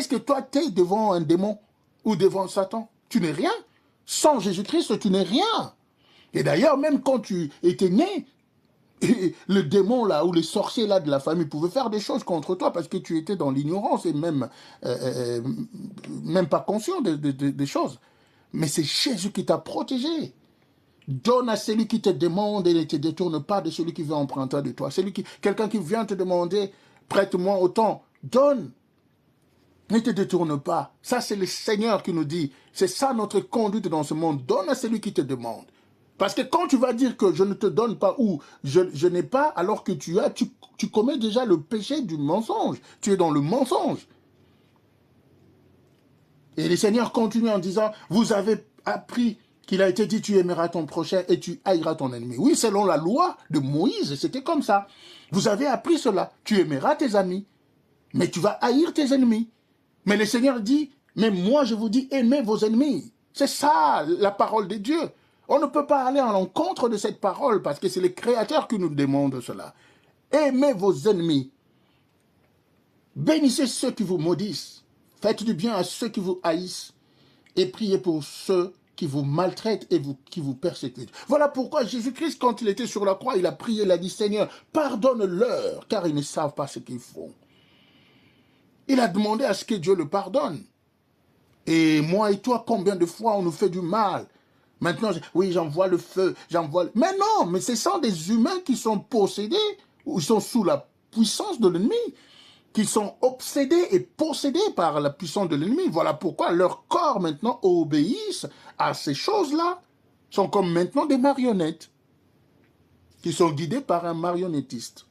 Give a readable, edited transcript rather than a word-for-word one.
Qu'est-ce que toi, tu es devant un démon ou devant Satan? Tu n'es rien. Sans Jésus-Christ, tu n'es rien. Et d'ailleurs, même quand tu étais né, le démon là, ou les sorciers là de la famille pouvaient faire des choses contre toi parce que tu étais dans l'ignorance et même pas conscient des choses. Mais c'est Jésus qui t'a protégé. Donne à celui qui te demande et ne te détourne pas de celui qui veut emprunter de toi. Quelqu'un qui vient te demander, prête-moi autant, donne. Ne te détourne pas. Ça, c'est le Seigneur qui nous dit. C'est ça notre conduite dans ce monde. Donne à celui qui te demande. Parce que quand tu vas dire que je ne te donne pas ou je n'ai pas alors que tu as, tu commets déjà le péché du mensonge. Tu es dans le mensonge. Et le Seigneur continue en disant, vous avez appris qu'il a été dit, tu aimeras ton prochain et tu haïras ton ennemi. Oui, selon la loi de Moïse, c'était comme ça. Vous avez appris cela. Tu aimeras tes amis, mais tu vas haïr tes ennemis. Mais le Seigneur dit, mais moi je vous dis, aimez vos ennemis. C'est ça la parole de Dieu. On ne peut pas aller à l'encontre de cette parole parce que c'est le Créateur qui nous demande cela. Aimez vos ennemis. Bénissez ceux qui vous maudissent. Faites du bien à ceux qui vous haïssent. Et priez pour ceux qui vous maltraitent et qui vous persécutent. Voilà pourquoi Jésus-Christ, quand il était sur la croix, il a prié, il a dit, Seigneur, pardonne-leur, car ils ne savent pas ce qu'ils font. Il a demandé à ce que Dieu le pardonne. Et moi et toi, combien de fois on nous fait du mal? Maintenant, oui, j'envoie le feu, j'envoie... Mais non, mais ce sont des humains qui sont possédés, ou sont sous la puissance de l'ennemi, qui sont obsédés et possédés par la puissance de l'ennemi. Voilà pourquoi leur corps maintenant obéissent à ces choses-là. Sont comme maintenant des marionnettes, qui sont guidées par un marionnettiste.